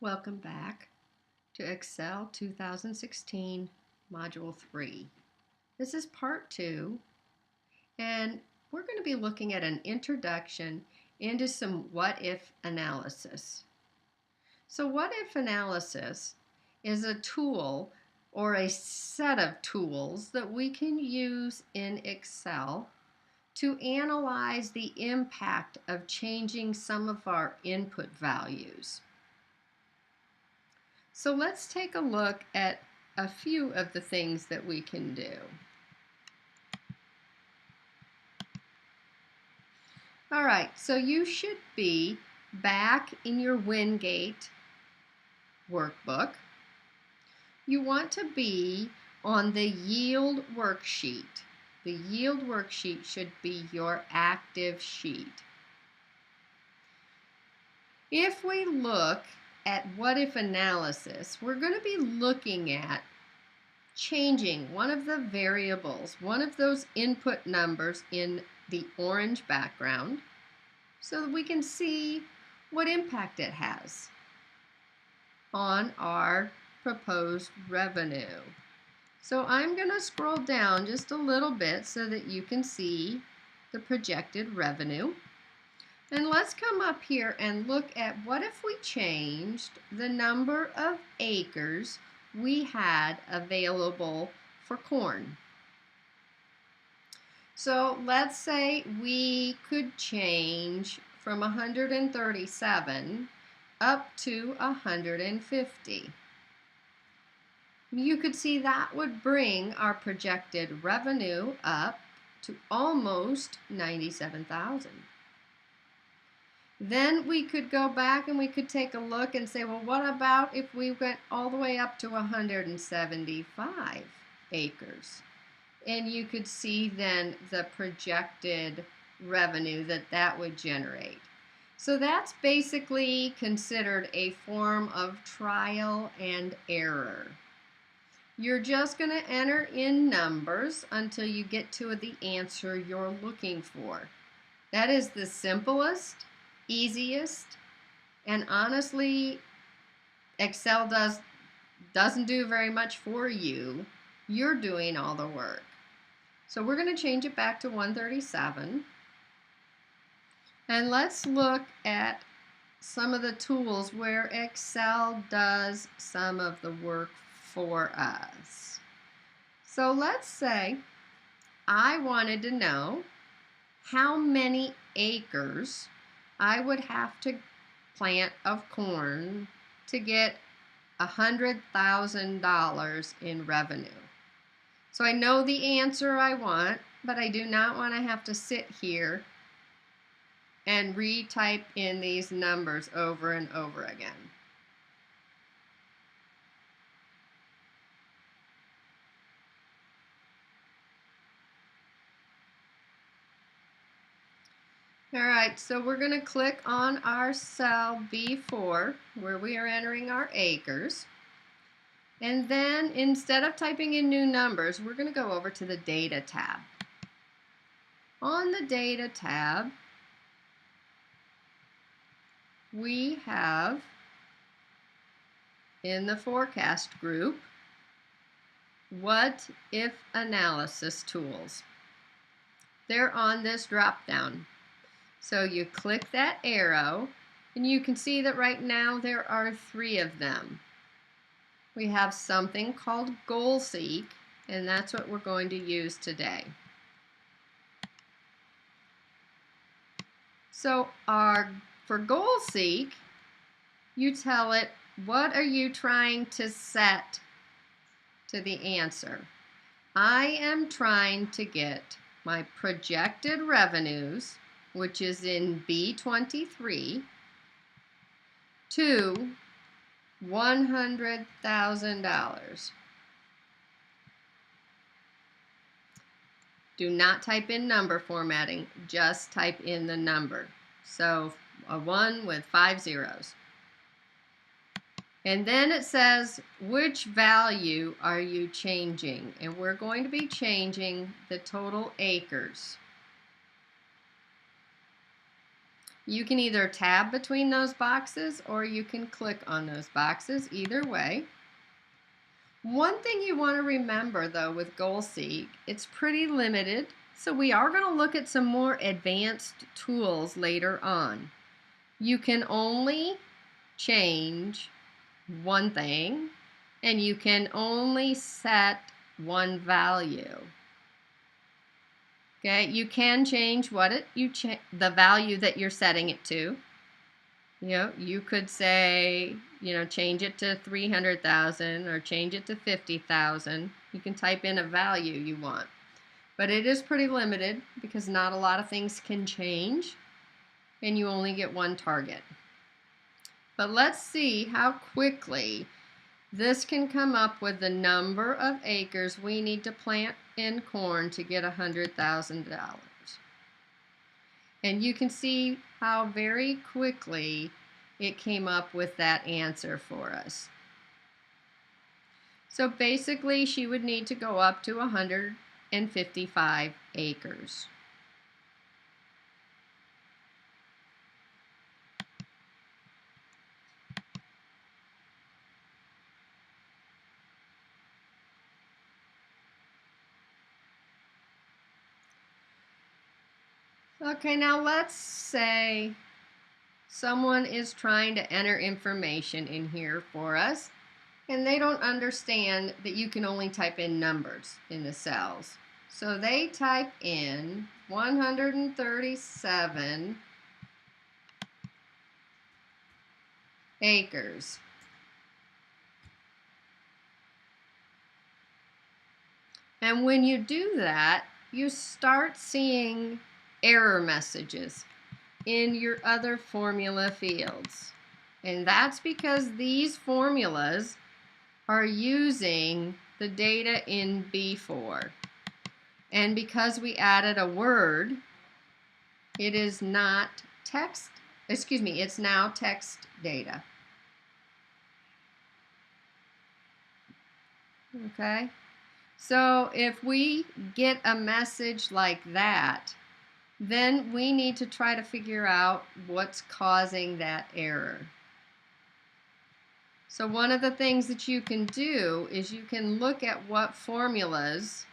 Welcome back to Excel 2016 Module 3. This is Part 2, and we're going to be looking at an introduction into some what-if analysis. So what-if analysis is a tool or a set of tools that we can use in Excel to analyze the impact of changing some of our input values. So let's take a look at a few of the things that we can do. All right, so you should be back in your Wingate workbook. You want to be on the yield worksheet. The yield worksheet should be your active sheet. If we look at what-if analysis, we're going to be looking at changing one of the variables, one of those input numbers in the orange background, so that we can see what impact it has on our proposed revenue. So I'm going to scroll down just a little bit so that you can see the projected revenue. And let's come up here and look at what if we changed the number of acres we had available for corn. So let's say we could change from 137 up to 150. You could see that would bring our projected revenue up to almost 97,000. Then we could go back and we could take a look and say, well, what about if we went all the way up to 175 acres? And you could see then the projected revenue that would generate. So that's basically considered a form of trial and error. You're just going to enter in numbers until you get to the answer you're looking for. That is the simplest, easiest, and honestly, Excel doesn't do very much for you. You're doing all the work. So we're going to change it back to 137. And let's look at some of the tools where Excel does some of the work for us. So let's say I wanted to know how many acres I would have to plant of corn to get $100,000 in revenue. So I know the answer I want, but I do not want to have to sit here and retype in these numbers over and over again. All right, so we're going to click on our cell B4 where we are entering our acres. And then instead of typing in new numbers, we're going to go over to the Data tab. On the Data tab, we have in the Forecast group, what-if analysis tools. They're on this drop-down. So you click that arrow, and you can see that right now there are 3 of them. We have something called Goal Seek, and that's what we're going to use today. So for Goal Seek, you tell it, what are you trying to set to the answer? I am trying to get my projected revenues, which is in B23, to $100,000. Do not type in number formatting, just type in the number. So a 1 with 5 zeros. And then it says, which value are you changing? And we're going to be changing the total acres. You can either tab between those boxes or you can click on those boxes, either way. One thing you want to remember though with GoalSeek, it's pretty limited, so we are going to look at some more advanced tools later on. You can only change one thing and you can only set one value. Okay, you can change the value that you're setting it to. You could say, change it to 300,000 or change it to 50,000. You can type in a value you want. But it is pretty limited because not a lot of things can change and you only get one target. But let's see how quickly this can come up with the number of acres we need to plant in corn to get $100,000. And you can see how very quickly it came up with that answer for us. So basically, she would need to go up to 155 acres. Okay, now let's say someone is trying to enter information in here for us, and they don't understand that you can only type in numbers in the cells. So they type in 137 acres. And when you do that, you start seeing error messages in your other formula fields. And that's because these formulas are using the data in B4. And because we added a word, it is not text, it's now text data. Okay? So if we get a message like that, then we need to try to figure out what's causing that error. So one of the things that you can do is you can look at what formulas,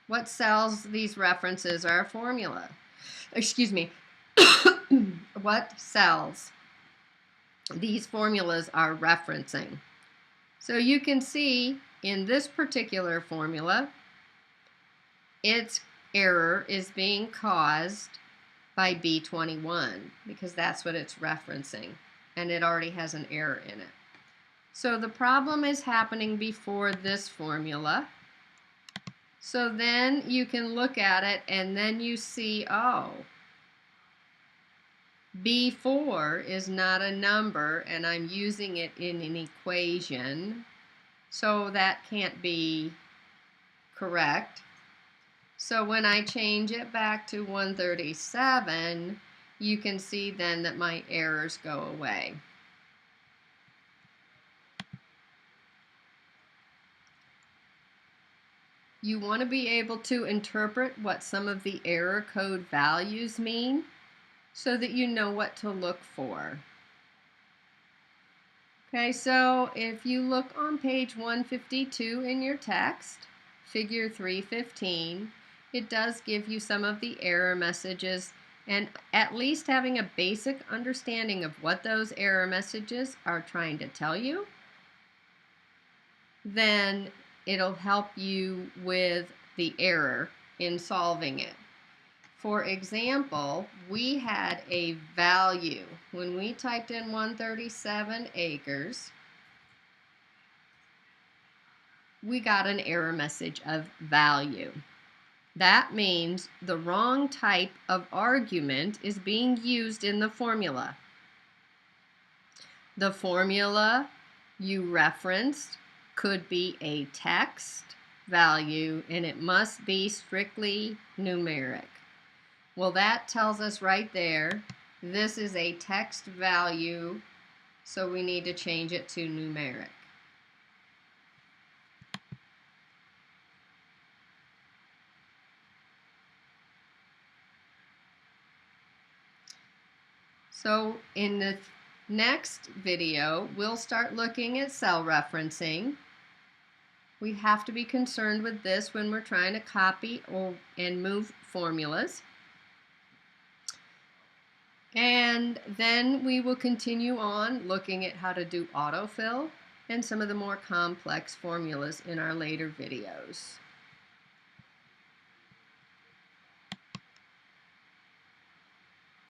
what cells these references are a formula. What cells these formulas are referencing. So you can see in this particular formula, its error is being caused by B21 because that's what it's referencing, and it already has an error in it. So the problem is happening before this formula. So then you can look at it and then you see, oh, B4 is not a number and I'm using it in an equation, so that can't be correct. So when I change it back to 137, you can see then that my errors go away. You want to be able to interpret what some of the error code values mean so that you know what to look for. Okay, so if you look on page 152 in your text, figure 315, it does give you some of the error messages, and at least having a basic understanding of what those error messages are trying to tell you, then it'll help you with the error in solving it. For example, we had a value. When we typed in 137 acres, we got an error message of value. That means the wrong type of argument is being used in the formula. The formula you referenced could be a text value, and it must be strictly numeric. Well, that tells us right there, this is a text value, so we need to change it to numeric. So in the next video, we'll start looking at cell referencing. We have to be concerned with this when we're trying to copy and move formulas. And then we will continue on looking at how to do autofill and some of the more complex formulas in our later videos.